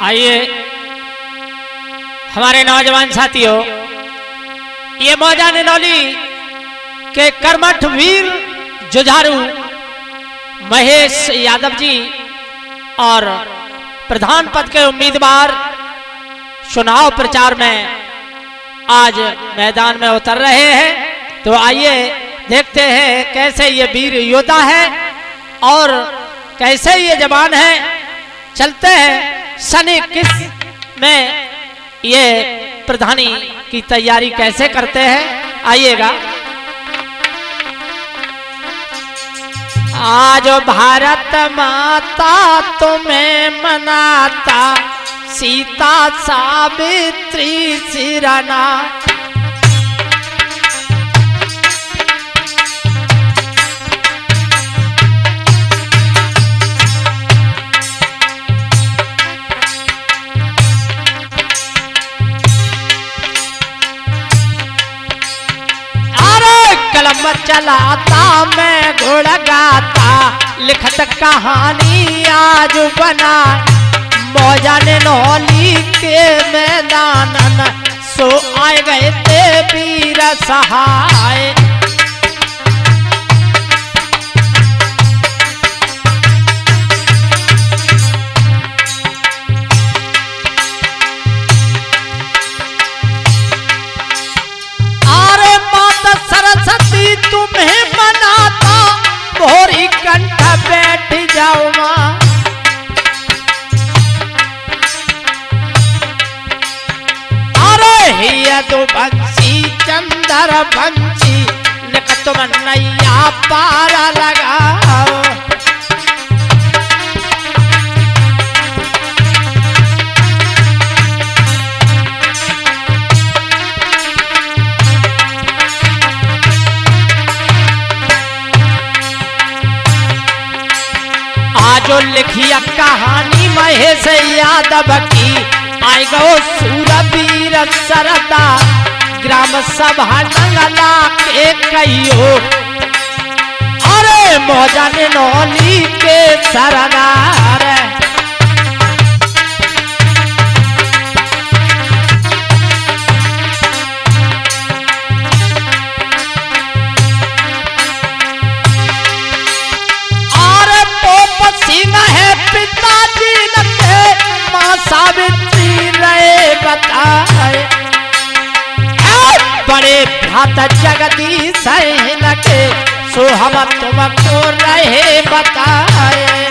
आइए हमारे नौजवान साथियों, ये मौजा निनौली के कर्मठ वीर जुझारू महेश यादव जी और प्रधान पद के उम्मीदवार चुनाव प्रचार में आज मैदान में उतर रहे हैं। तो आइए देखते हैं कैसे ये वीर योद्धा है और कैसे ये जवान है। चलते हैं सन 21 में ये प्रधानी की तैयारी कैसे करते हैं, आइएगा। आज भारत माता तुम्हें मनाता, सीता सावित्री सिरना। कलम चलाता मैं घोड़ा गाता, लिखत कहानी आज बना। मौजा निनौली के मैदान सो आए गए थे वीर सहाय। सरस्वती तुम्हें मनाता, भोरी कंठ बैठ जाओ मां। अरे हिया तो बंसी चंदर बंसी, लिख तुम नैया पारा लगाओ। जो लिखिया कहानी महेश यादव की, आए गो सूरवीर सरदा ग्राम सभा नंगला के कहियो। अरे मौजा निनौली के सरदार, है पिताजी लगे मां सावित्री रहे बताए। बड़े भ्राता जगदीश लगे सो हम तुमको रहे बताए।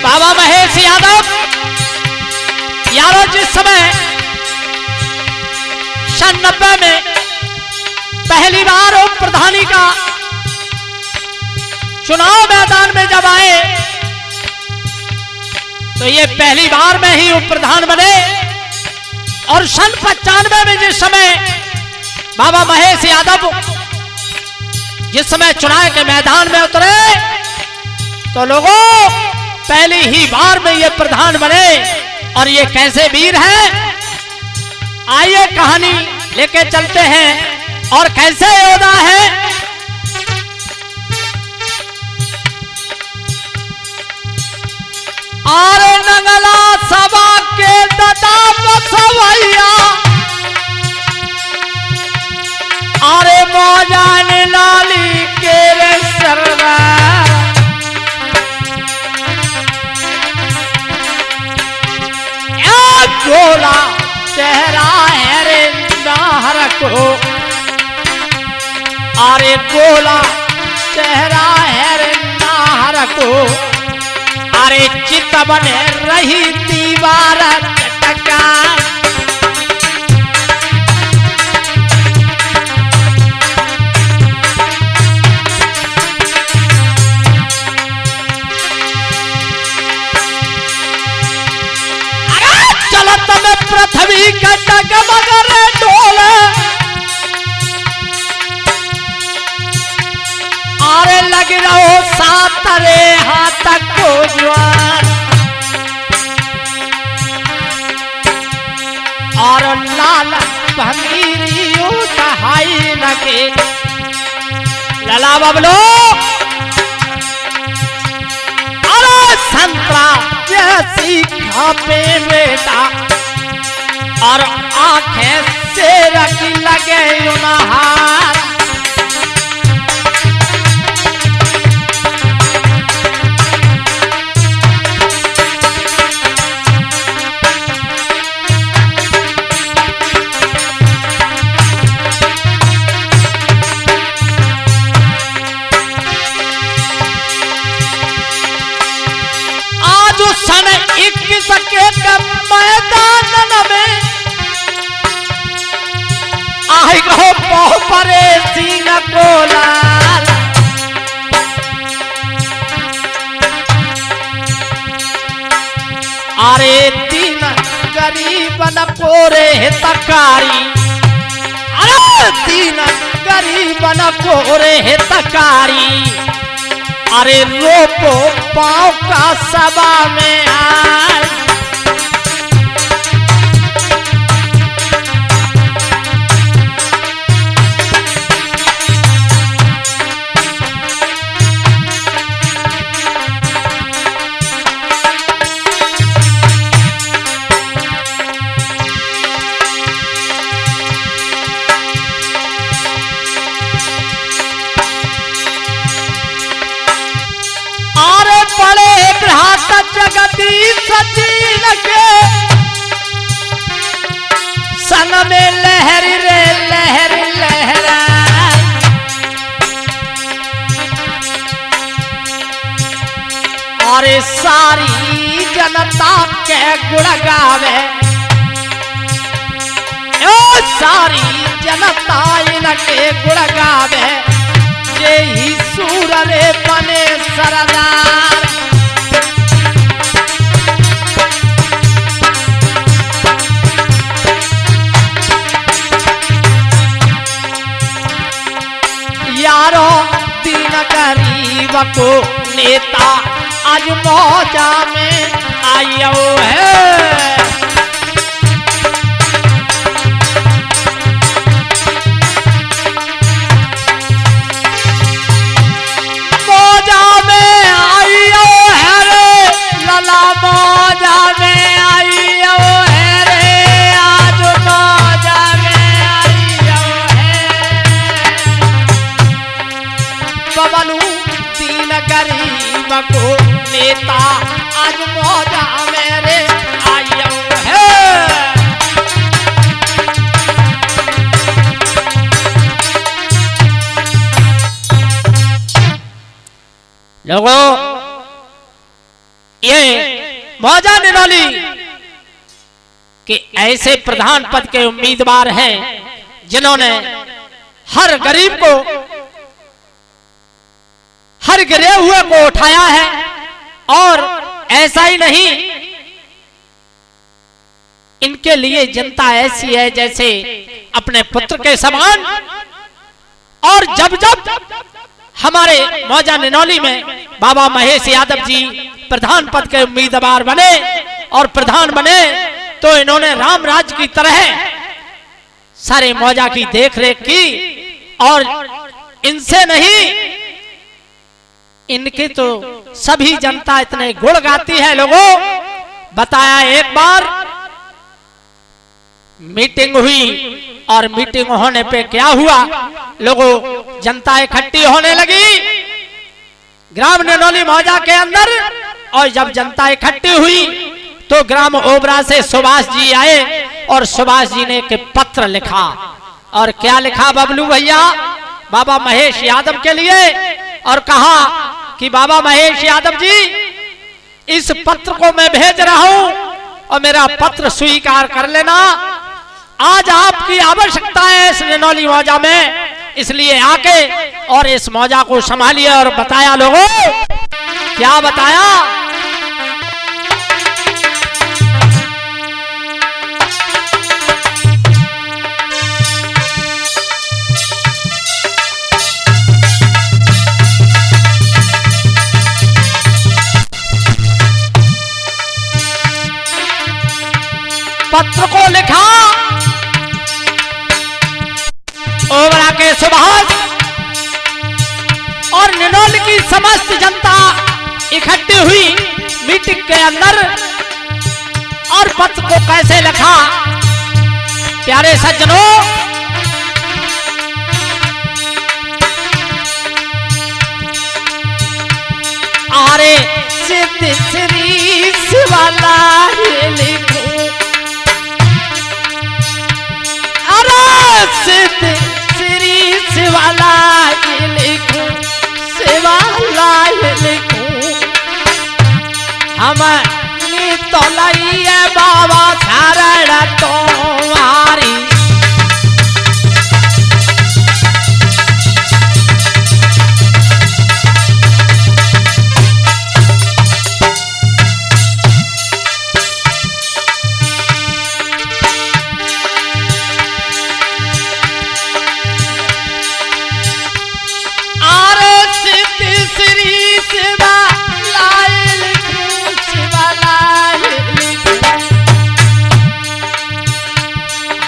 बाबा महेश यादव यारों, जिस समय सन 90 में पहली बार उप प्रधानी का चुनाव मैदान में जब आए तो ये पहली बार में ही उप प्रधान बने। और सन 95 में जिस समय बाबा महेश यादव जिस समय चुनाव के मैदान में उतरे तो लोगों पहली ही बार में ये प्रधान बने। और ये कैसे वीर है, आइए कहानी लेके चलते हैं और कैसे योद्धा है। आरे नंगला सभा के दादा बसवैया, आरे मौजा निनौली के रे सरदार। गोला चेहरा है रे नाहर को, अरे गोला चेहरा है रे नाहर को। अरे चित बने रही दीवार चटका, पृथ्वी का डगमग रे डोले, अरे लग रहो सात रे हाथ को ज्वार, और लाल भंगीरी उठाई लगे। लला बबलो अरे संतरा जैसी खापे बेटा, और आंखें से रखी लगे उनहार, सन 21 के मैदान में आई गो बहु परे सिंह बोलाल, अरे तीन गरीब न पोरे तकारी, अरे तीन गरीब न पोरे तकारी, अरे रोपो पाँव का सभा में आए, बड़े भ्रात जगती सची लगे, सन में लहरी रे लहरी लहराए, और सारी जनता के गुण गावे, ओ सारी जनता इनके गुण गावे, यही सूर रे बने सरदार, यारो दीन गरीब को नेता आज मौजा में आयो है, मौजा में आयो है रे लला, मौजा में आयो है रे, आज मौजा में आयो है बबलू दीन गरीब को नेता आज मौजा मेरे आयो है। लोगों ये मौजा निराली कि ऐसे प्रधान पद के उम्मीदवार हैं जिन्होंने हर गरीब को, हर गिरे हुए को उठाया है, और ऐसा ही नहीं, इनके लिए जनता ऐसी है जैसे अपने पुत्र के समान। और जब जब हमारे मौजा निनौली में बाबा महेश यादव जी प्रधान पद के उम्मीदवार बने और प्रधान बने, तो इन्होंने राम राज की तरह सारे मौजा की देखरेख की, और इनसे नहीं, इनके तो सभी जनता इतने गुण गाती है। लोगों बताया, एक बार मीटिंग हुई और मीटिंग होने पे क्या हुआ, लोगों जनता इकट्ठी होने लगी ग्राम निनौली मौजा के अंदर, और जब जनता इकट्ठी हुई तो ग्राम ओबरा से सुभाष जी आए और सुभाष जी ने के पत्र लिखा। और क्या लिखा बबलू भैया बाबा महेश यादव के लिए, और कहा कि बाबा महेश यादव जी इस पत्र को मैं भेज रहा हूं और मेरा पत्र स्वीकार कर लेना। आज आपकी आवश्यकता है इस निनौली मौजा में, इसलिए आके और इस मौजा को संभालिए। और बताया लोगों, क्या बताया, पत्र को लिखा। ओबरा के सुभाष और निनोल की समस्त जनता इकट्ठी हुई मीटिंग के अंदर। और पत्र को कैसे लिखा प्यारे सज्जनों, अरे सिद्ध श्री शिवाला लिखो, अरे सिद्ध श्री शिवाला लिखो, शिवाला लिखो। हमने तो लइए बाबा शरण तुम्हारी,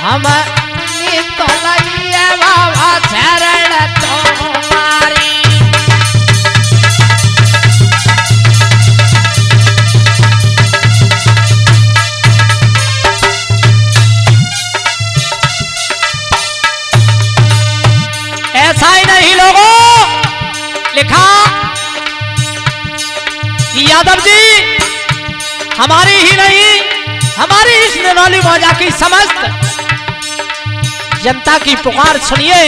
हमने तो लइए बाबा शरण तुम्हारी। ऐसा ही नहीं लोगों लिखा कि यादव जी हमारी ही नहीं, हमारी इस निनोली मौजा की समस्त जनता की पुकार सुनिए।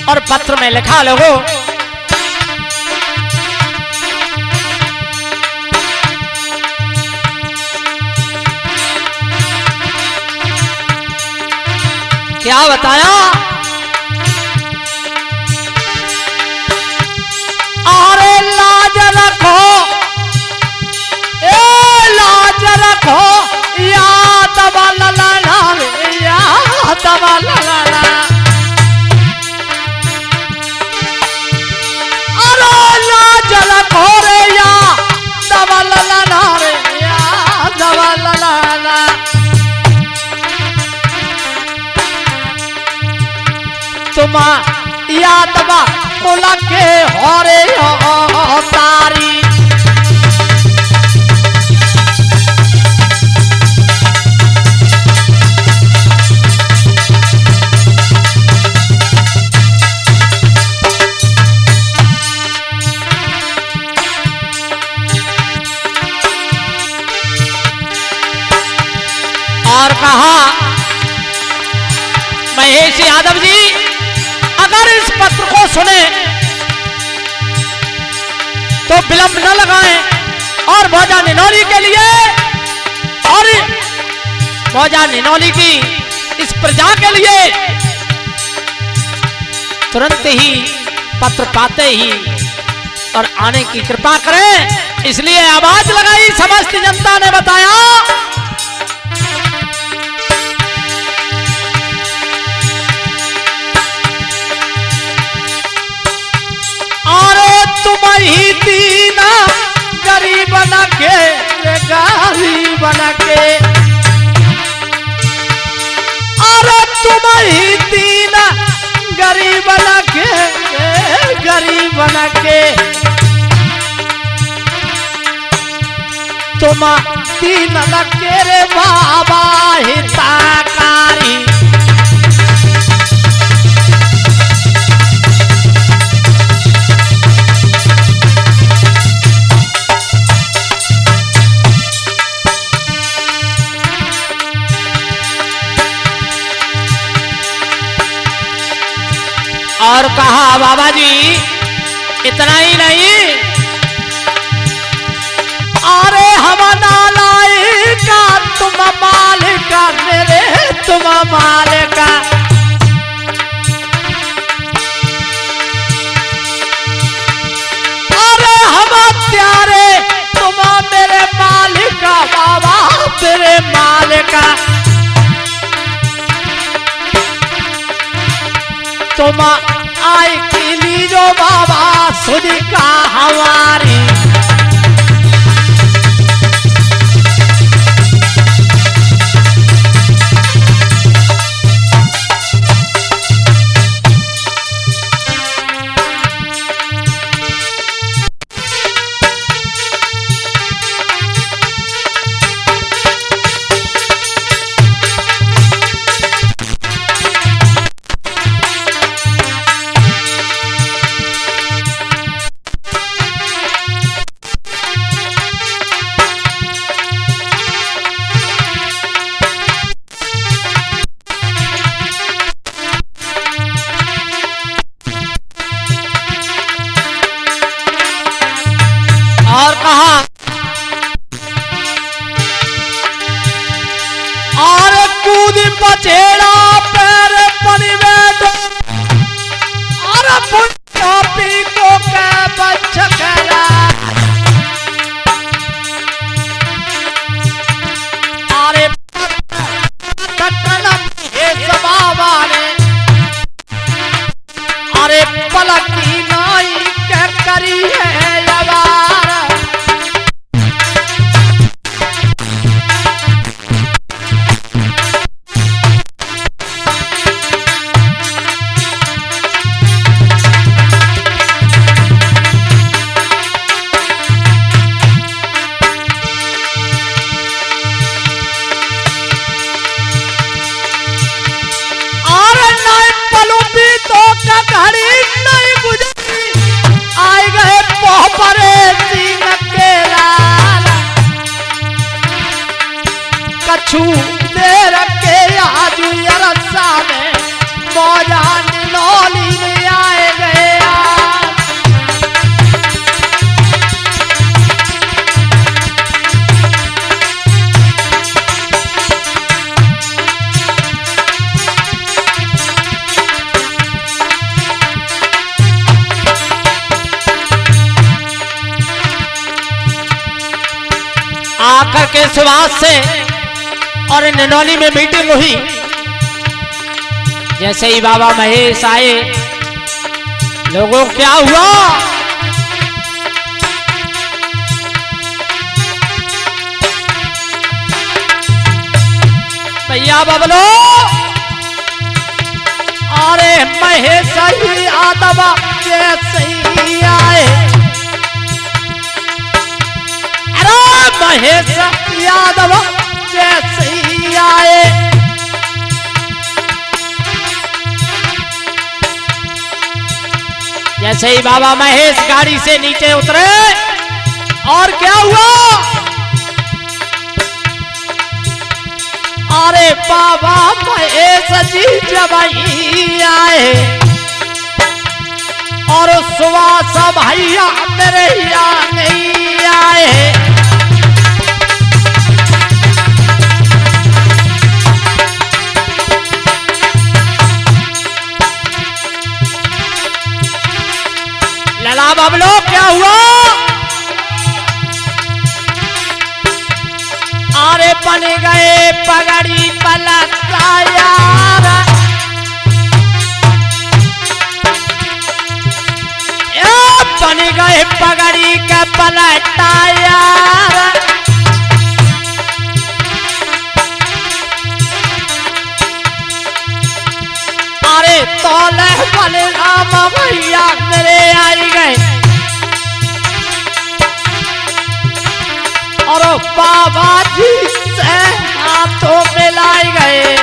और पत्र में लिखा लोगों, क्या बताया, अरे लाज रखो, लाज रखो याद वाला याद वाला, अरे लाज रखो रे याद वाला रे याद वाला। तुम याद बा बोला के हो रे हो तारी, और कहा महेश यादव जी अगर इस पत्र को सुने तो विलंब न लगाएं और मौजा निनोली के लिए और मौजा निनोली की इस प्रजा के लिए तुरंत ही पत्र पाते ही और आने की कृपा करें। इसलिए आवाज लगाई, समस्त जनता ने बताया ही दीना गरीब बना के गाली बना के, अरे तुम ही दीना गरीब बना के गरीब बना के, तुम दीन लगे रे बाबा हितकारी। और कहा बाबा जी इतना ही नहीं, अरे हम नालायिका तुम मालिका मेरे तुम मालिका, अरे हम प्यारे तुम मेरे मालिका बाबा तेरे मालिका, तुम आई की लीजो बाबा सुनी का हमारी। चेड़ा पैर पनिवे अरे पुष्पी को के बचकरा अरे टटन हे बाबा ने अरे पलकी नाई के करी है यवार घड़ी नहीं गुजरी आए गए पोपरे सीन के लाल कछु देर के आजू रस्सा में मौजा निनौली में आए गए आकर के सुभाष से और निनौली में मीटिंग हुई। जैसे ही बाबा महेश आए, लोगों क्या हुआ? भैया बबलो, अरे महेश ही आदबा जैसे ही आए, महेश यादव जैसे ही आए, जैसे ही बाबा महेश गाड़ी से नीचे उतरे और क्या हुआ? अरे बाबा महेश जी जब ही आए और सुभाष भैया मेरे यहाँ नहीं आए, लला बबलो क्या हुआ? अरे बन गए पगड़ी पलटा यार, बन गए पगड़ी का पलटा यार, अरे तोले बने राम भैया मेरे आई गए और बाबा जी से हाथों मिलाई गए।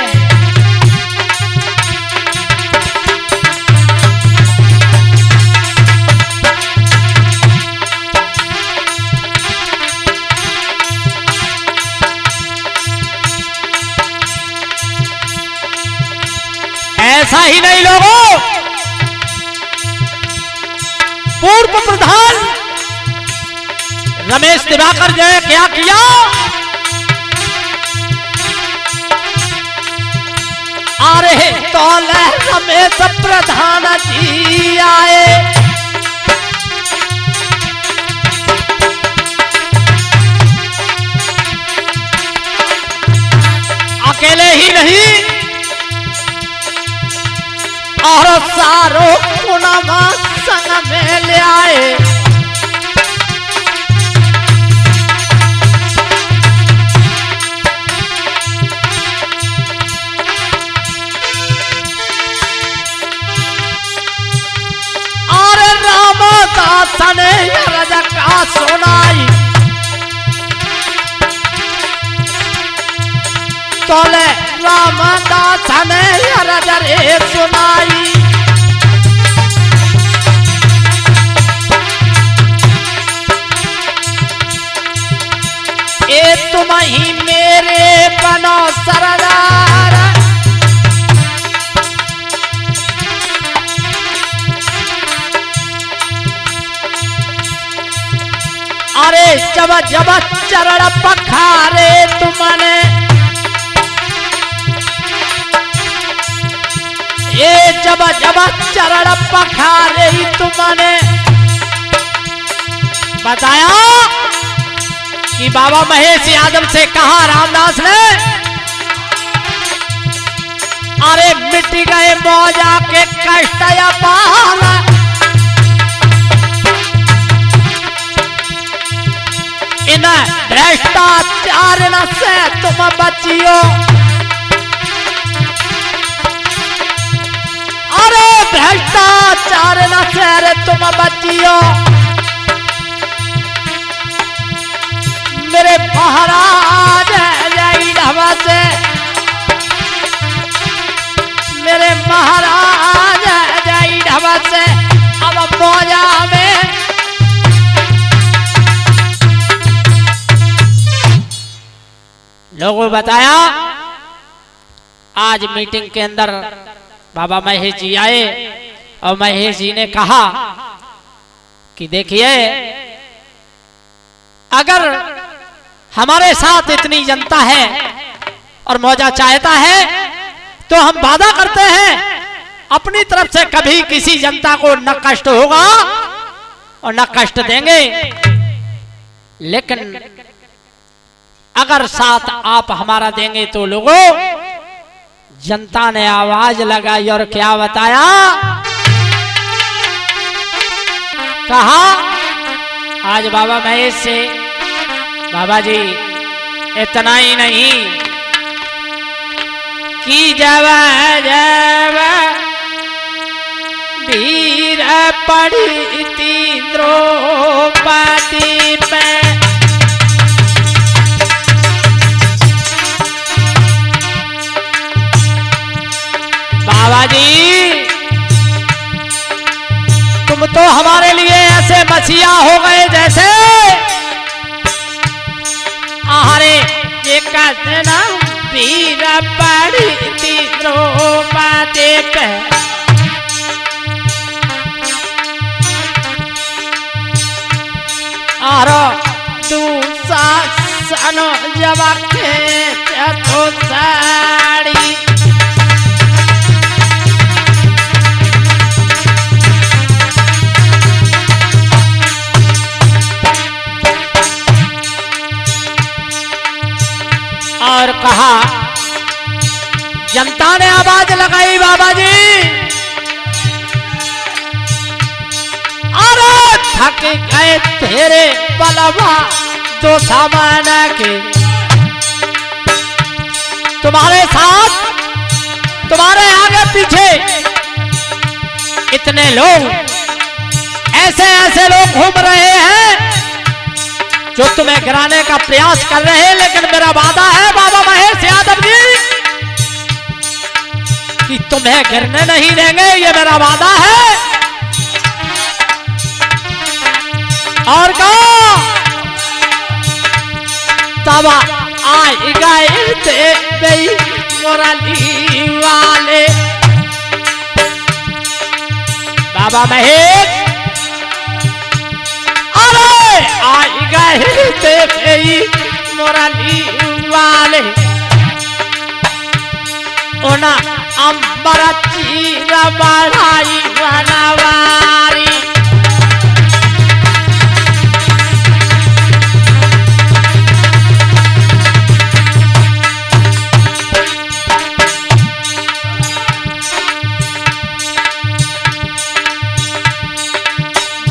ऐसा ही नहीं लोगों, पूर्व प्रधान रमेश दिवाकर ने क्या किया? अरे तोले रमेश प्रधान जी आए, अकेले ही नहीं और सारों पुनवा संग में ले आए, और रामदास ने रज का सुनाई, तोले रामदास ने रज रे सुनाई, ए तुम ही मेरे बनो सरदार, अरे जब जब चरण पखारे तुमने पखारे तुमने बताया कि बाबा महेश यादव से कहा रामदास ने, अरे मिट गए मौजा के कष्ट अपार, इन भ्रष्टाचार न से तुम बचियो, अरे भ्रष्टाचार न से तुम बचियो, मेरे महाराज जय ढवा से, मेरे महाराज जय ढवा से अब मौजा में लोगों बताया। आज मीटिंग के अंदर बाबा महेश जी आए और महेश जी ने कहा कि देखिए, अगर हमारे साथ इतनी जनता है और मौजा चाहता है तो हम वादा करते हैं अपनी तरफ से कभी किसी जनता को न कष्ट होगा और न कष्ट देंगे, लेकिन अगर साथ आप हमारा देंगे तो लोगों, जनता ने आवाज लगाई और क्या बताया, कहा आज बाबा महेश से, बाबा जी इतना ही नहीं कि जब जब वीर पड़ी थी द्रौपदी पे, बाबा जी तुम तो हमारे लिए ऐसे मसीहा हो गए जैसे, अरे ये कहते ना वीर पड़ी थी द्रौपदी पे, और दुशासन जब खेचो साड़ी, और कहा, जनता ने आवाज लगाई बाबा जी, अरे थक गए तेरे बलवा दो सामान के, तुम्हारे साथ तुम्हारे आगे पीछे इतने लोग, ऐसे ऐसे लोग घूम रहे हैं जो तुम्हें गिराने का प्रयास कर रहे हैं, लेकिन मेरा वादा है बाबा महेश यादव जी कि तुम्हें गिरने नहीं देंगे, ये मेरा वादा है। और कहो तब आई गए थे मुरली वाले, बाबा महेश आई गए थे मुरली वाले, ओना अंबर चीर बढ़ाई बनवारी,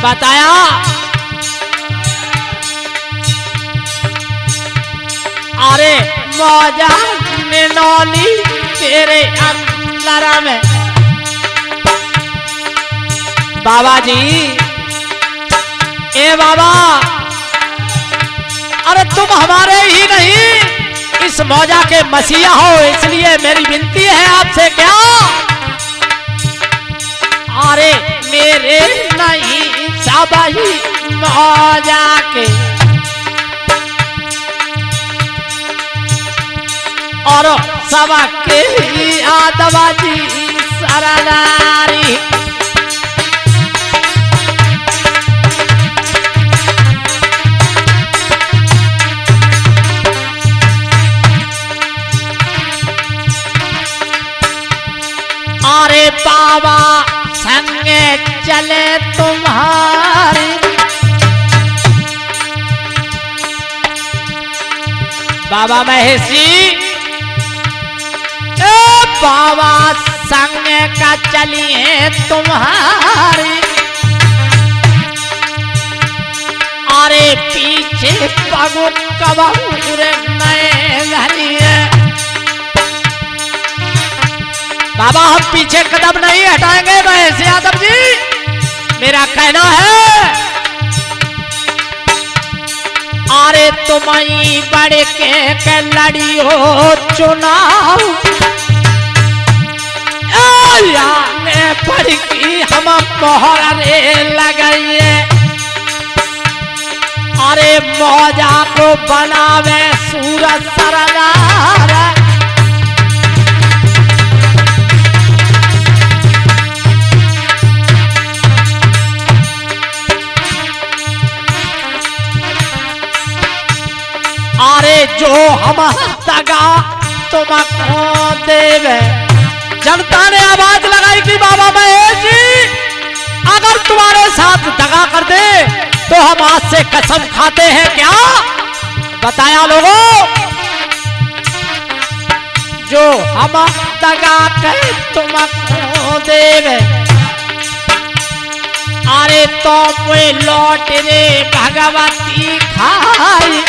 बताया अरे मौजा नौनी तेरे अंदर में, बाबा जी ए बाबा, अरे तुम हमारे ही नहीं इस मौजा के मसीहा हो, इसलिए मेरी विनती है आपसे, क्या अरे मेरे नहीं सब ही मौजा के, और सबके आदवाजी सरदारी, अरे बाबा संगे चले तुम्हारी। बाबा महेश जी बाबा संग का चलिए तुम्हारी। अरे पीछे पगो कबूर नए घरिए। बाबा हम पीछे कदम नहीं हटाएंगे महेश यादव जी, मेरा कहना है। अरे तुम्हें बड़े के लड़ियो चुनाव ने पढ़ की हम मोहरे लगाइए। अरे मौजा को बनावे सूरज सरदार। अरे जो हम दगा तुमको देवे। जनता ने आवाज लगाई कि बाबा महेश जी अगर तुम्हारे साथ दगा कर दे तो हम आज से कसम खाते हैं क्या। बताया लोगों, जो हम दगा कर तुमको देवे। अरे तो वे लौट रे भगवती खाई।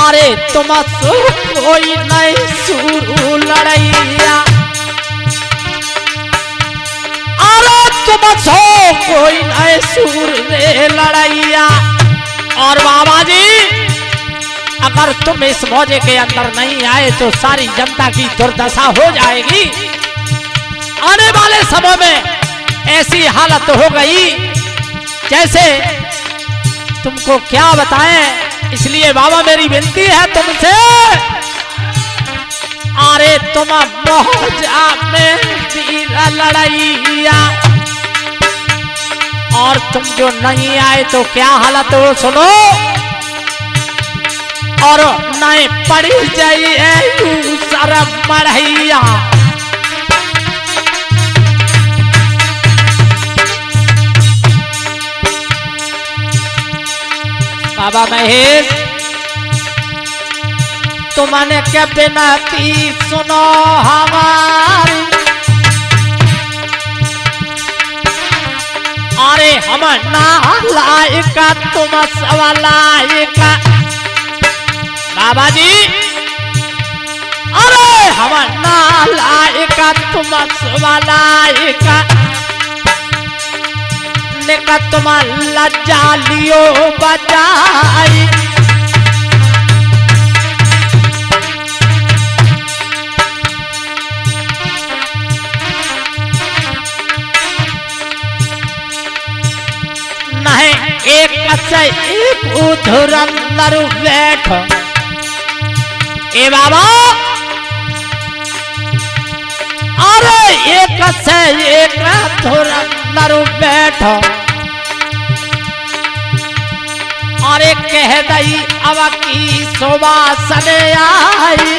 अरे तुम कोई नहीं शुरू लड़ैया। अरे तुम कोई नहीं शुरू लड़ैया। और बाबा जी अगर तुम इस मौजे के अंदर नहीं आए तो सारी जनता की दुर्दशा हो जाएगी। आने वाले समय में ऐसी हालत हो गई जैसे तुमको क्या बताएं। इसलिए बाबा मेरी विनती है तुमसे। अरे तुम मौजा में वीर लड़ैया। और तुम जो नहीं आए तो क्या हालत हो सुनो। और नहीं पड़ी जाइए शर्म मढ़ैया। बाबा महेश तुमने क्या बिनती सुनो हमारी। अरे हम नालायक तुम सवालायक। बाबा जी अरे हम नालायक तुम सवालायक। का तुम लज्जा लियो बचाई। नहीं एक से एक धुरंधर बैठ। ए बाबा अरे एक से एक धुरंधर बैठ। अरे कह दई अब की सुबासन आई।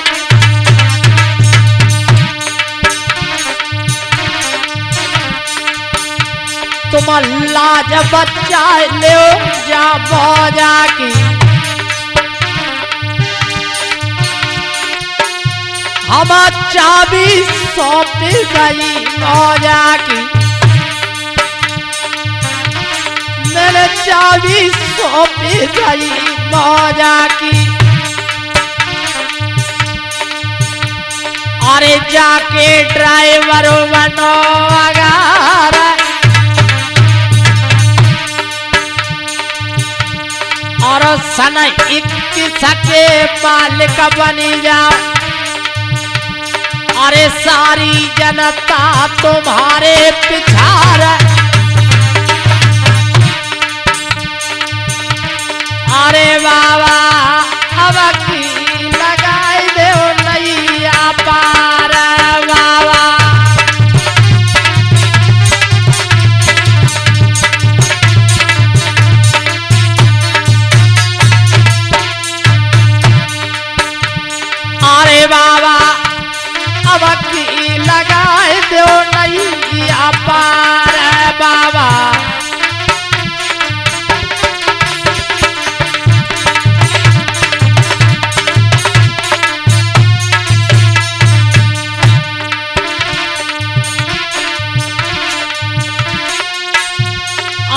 तुम लाज बच्चा ले जा मौजा की। हम चाबी सौंप गई मौजा की। मैंने चाबी सौंपी गई मौजा की। अरे जाके ड्राइवर बनो अगार। और सन 21 के मालिक बनी जाओ। अरे सारी जनता तुम्हारे पिछाड़। अरे बाबा अब की लगाई दे नैया पार बाबा। की लगाए दो नैया पार बाबा।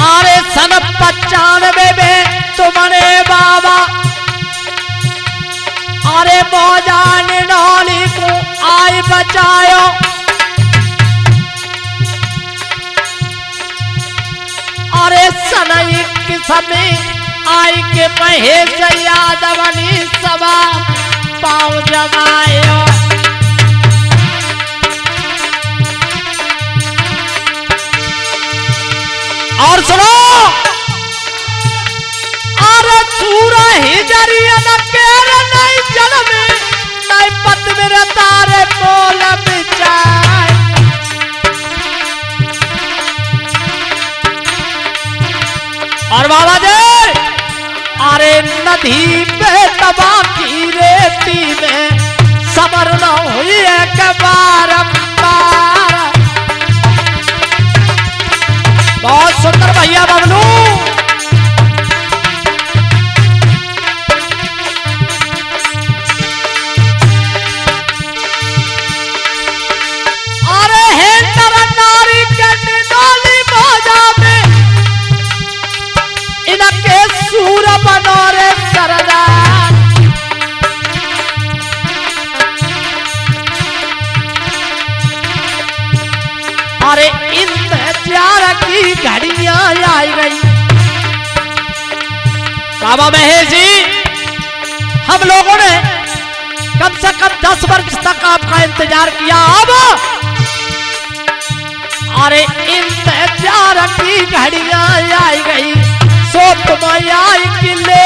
अरे सन 95 में तुमने बाबा अरे मौजा निराली को आए बचायो। अरे सन 21 में आई के महेश यादव ने सभा पाँव जमायो। और सुनो अरे सूरा हिजरिया न केर नहीं जल में नहीं पत मेरे तारे बोल बिचार। और बाबा जी अरे नदी पे तबा की रेती में समर न हुई एक बारंबार। बहुत सुंदर भैया बबलू। अरे हे तेरा नारी के निराली मौजा में इनके सूर बनो रे सरदार। अरे इंतजार की घड़ियां आई गई। बाबा महेश जी हम लोगों ने कम से कम 10 वर्ष तक आपका इंतजार किया। अब अरे इंतजार की घड़ियां आई गई। सो तुम आई कि ले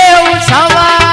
सवार।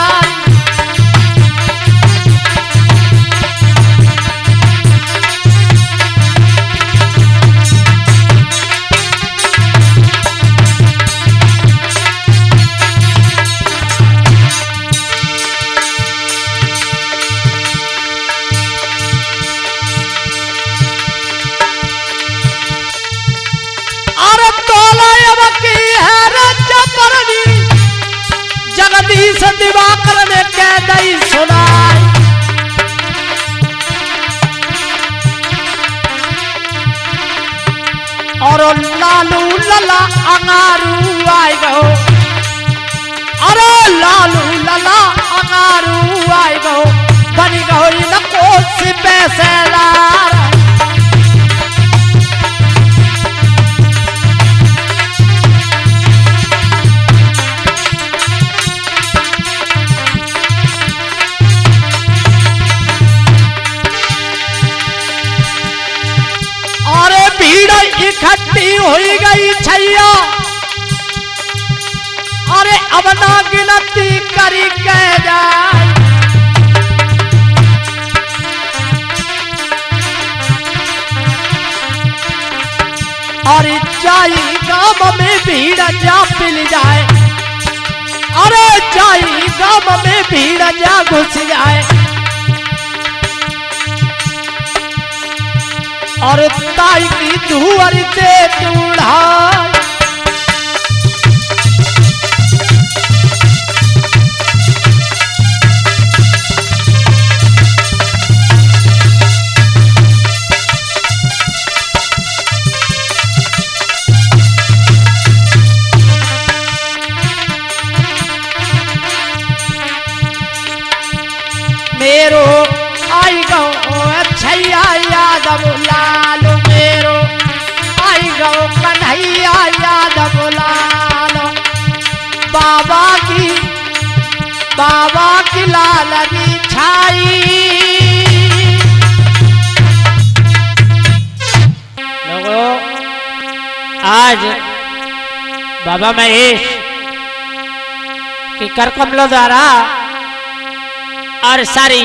जगदीश दिवाकर ने कह दई सुनाई। और लालू लला अंगारू आई गो। अरे लालू लला अंगारू आई गो बनी गो इन कोस पैसेदार। इकट्ठी हुई गई छैया। अरे अब ना गिनती करी कह जाए। और जाई गांव में भीड़ जा पिल जाए। अरे जाई गांव में भीड़ जा घुस जाए। और ताई की धुअर से चूढ़ा। मेरो आई गो छैया यादव लालो। मेरो आई गो कन्हैया यादव लालो। बाबा की लालनी छाई। लोगों आज बाबा महेश की कर कमलों द्वारा और सारी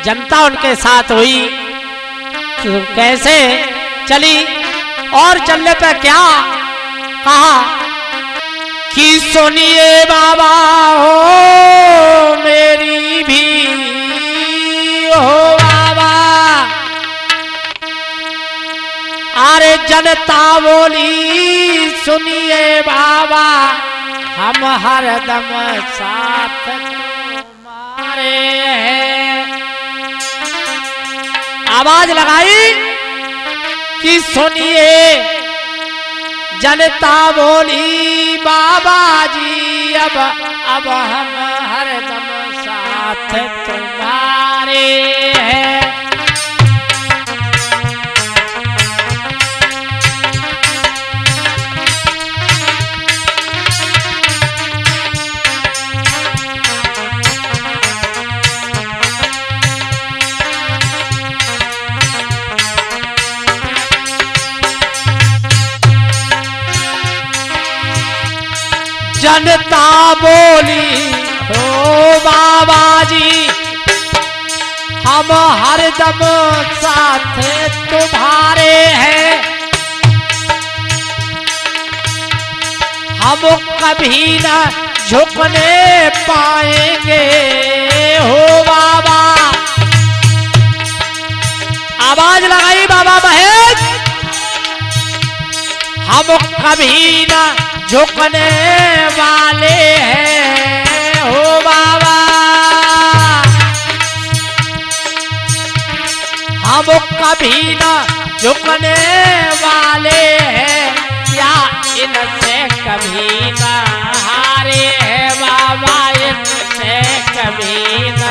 जनता उनके साथ हुई। तो कैसे चली और चलने पर क्या कहा कि सुनिए बाबा हो मेरी भी हो बाबा। अरे जनता बोली सुनिए बाबा, हम हरदम साथ तुम्हारे हैं। आवाज लगाई कि सुनिए जनता बोली बाबा जी, अब हम हरदम साथ तुम्हारे हैं। जनता बोली हो बाबा जी, हम हरदम साथ तुम्हारे हैं। हम कभी न झुकने पाएंगे हो बाबा। आवाज लगाई बाबा महेश, हम कभी न झुकने वाले हैं हो बाबा। हम कभी न झुकने वाले हैं, या इनसे कभी न हारे हैं बाबा, इनसे कभी न।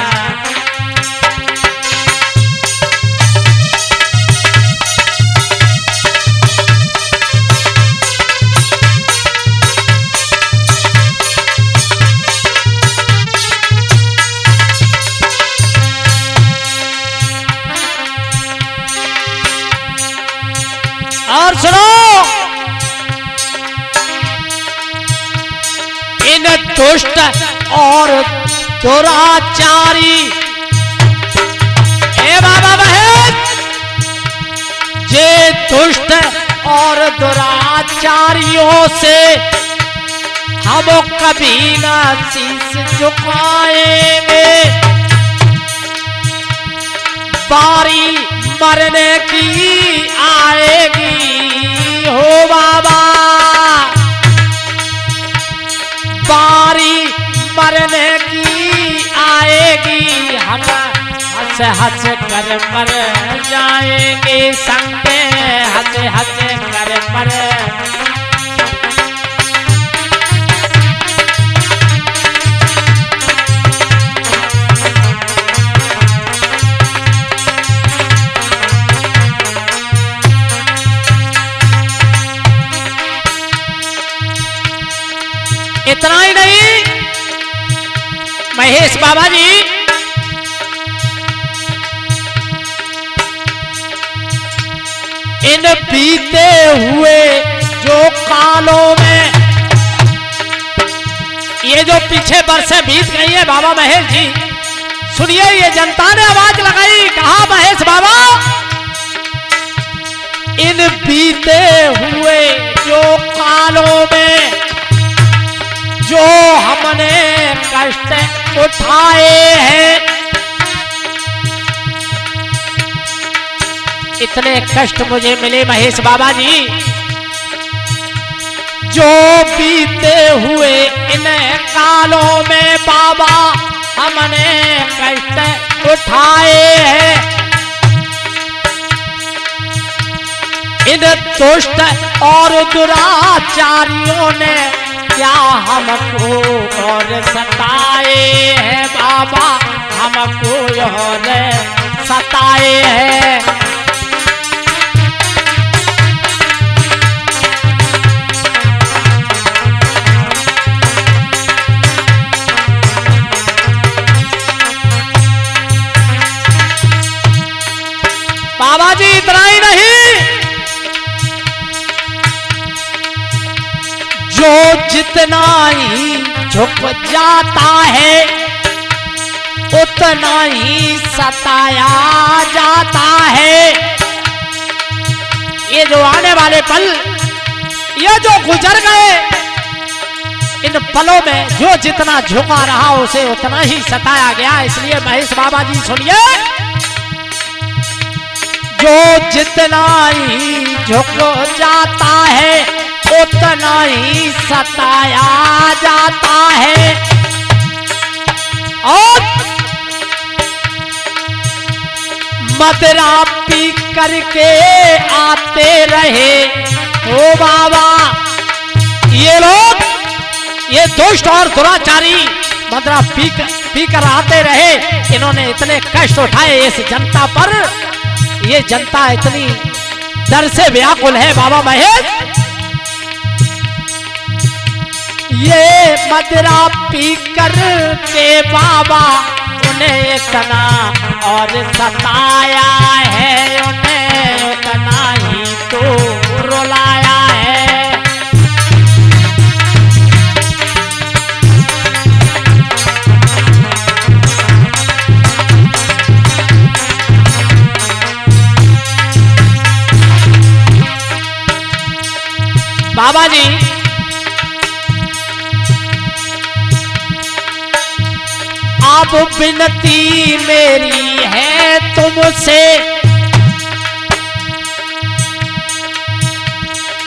और सुनो, इन दुष्ट और दुराचारी, ए बाबा महेश, जे दुष्ट और दुराचारियों से हम कभी ना शीश झुकाएंगे। बारी मरने की आएगी हो बाबा, बारी मरने की आएगी। हम हंस हंस कर मर जाएंगे, संगे हंस हंस कर मर। इतना ही नहीं महेश बाबा जी, इन बीते हुए जो कालों में, ये जो पीछे बरसें बीत गई है बाबा महेश जी, सुनिए, ये जनता ने आवाज लगाई, कहा महेश बाबा, इन बीते हुए जो कालों में जो हमने कष्ट उठाए हैं, इतने कष्ट मुझे मिले महेश बाबा जी, जो बीते हुए इन कालों में बाबा हमने कष्ट उठाए हैं। इन दुष्ट और दुराचारियों ने क्या हमको और सताए हैं बाबा, हमको और सताए हैं। बाबा जी इतना ही नहीं, जो जितना ही झुक जाता है उतना ही सताया जाता है। ये जो आने वाले पल, ये जो गुजर गए, इन पलों में जो जितना झुका रहा उसे उतना ही सताया गया। इसलिए महेश बाबा जी सुनिए, जो जितना ही झुक जाता है उतना ही सताया जाता है। और मदिरा पी करके आते रहे ओ बाबा ये लोग, ये दुष्ट और दुराचारी मदिरा पी कर आते रहे। इन्होंने इतने कष्ट उठाए इस जनता पर, ये जनता इतनी डर से व्याकुल है बाबा महेश। ये मदिरा पी कर के बाबा उन्हें इतना और सताया है, उन्हें उतना ही तो रुलाया है। बाबा जी अब विनती मेरी है तुमसे,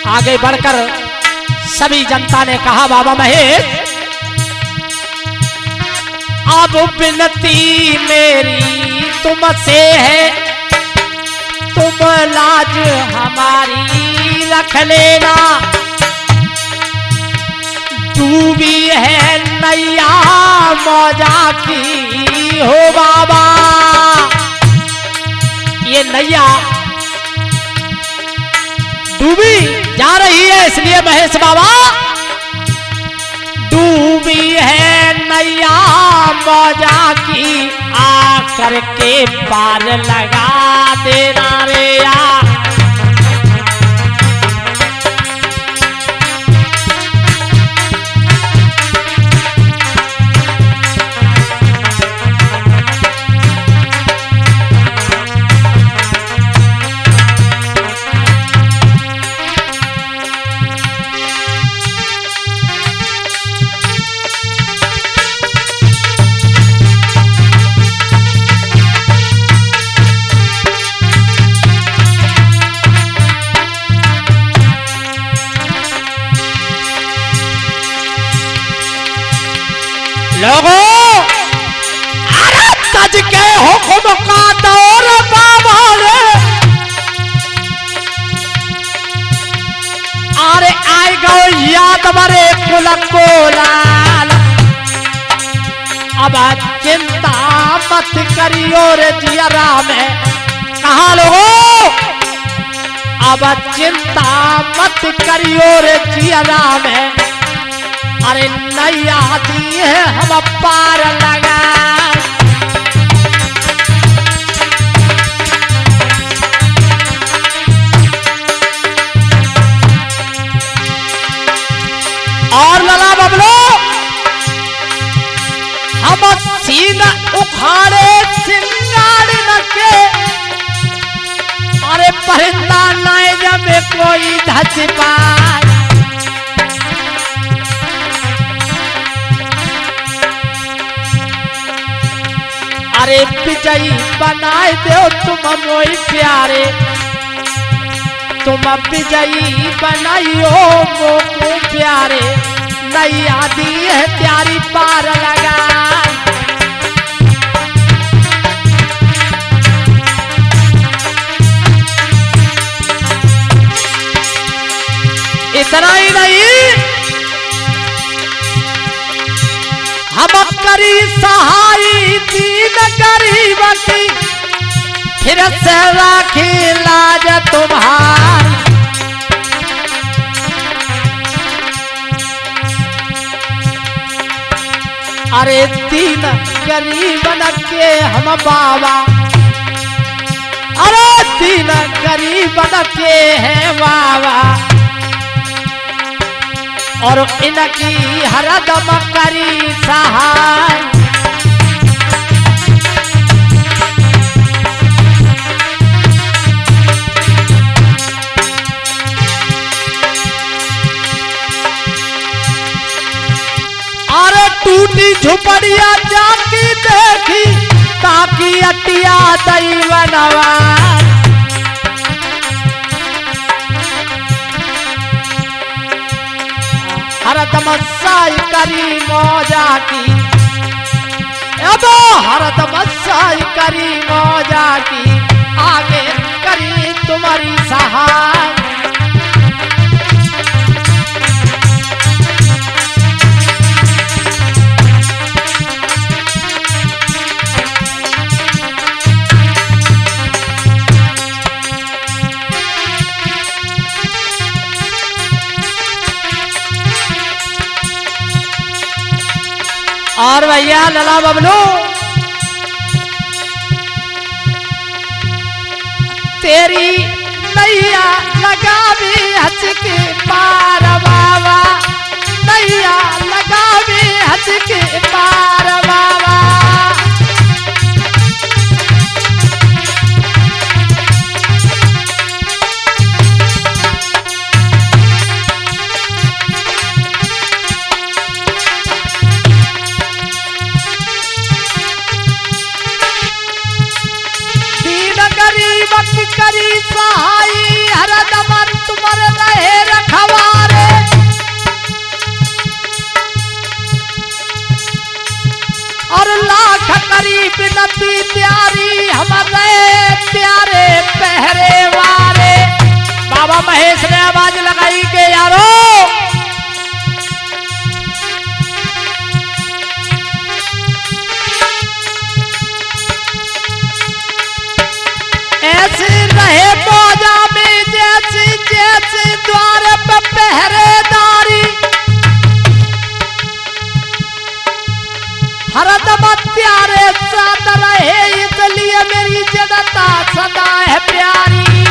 आगे बढ़कर सभी जनता ने कहा बाबा महेश अब विनती मेरी तुमसे है, तुम लाज हमारी रख लेना। डूबी है नैया मौजा की हो बाबा, ये नैया डूबी जा रही है, इसलिए महेश बाबा डूबी है नैया मौजा की, आ करके पार लगा देना रे या। लोगों अरे तज के हुक्म का दौर बाबा रे, अरे आए गो याद मरे कुल को लाल। अब चिंता मत करियो रे जियरा में, कहा लोगों अब चिंता मत करियो रे जियरा में, अरे नैया दी है हम पार लगा। और लला बबलो हम सीना उखाड़े सिंगार नके, अरे परिंदा नाय जमे कोई धस पाए। अरे विजयी बनाए दो तुम मोई प्यारे, तुम विजयी बनाइयो मोको प्यारे, नैया दी है प्यारी पार लगा। इतना ही नहीं हम करी सहाई दीन गरीब की, फिर से राखी लाज तुम्हारी। अरे दीन गरीबन के हम बाबा, अरे दीन गरीबन के हैं बाबा, और इनकी हरदम करी सहाय। अरे टूटी झुपड़िया जाकी देखी ताकि अटिया दैवनवा, हरदम साई करी मौजा की, अब हरदम साई करी मौजा की, आगे करी तुम्हारी सहाय। और भैया लला बबलू तेरी नैया लगा भी हंस के पार बाबा, नैया लगा भी हंस के पार बाबा। करी सहाई हरदम तुमर रहे रखवारे, और लाख करी बिनती प्यारी हमारे प्यारे पहरे वारे। बाबा महेश ने आवाज लगाई के यारो ऐसे रहे मौजा में जैसे जैसे द्वार पे पहरेदारी, हरदम प्यारे साथ रहे इसलिए मेरी जनता सदा है प्यारी।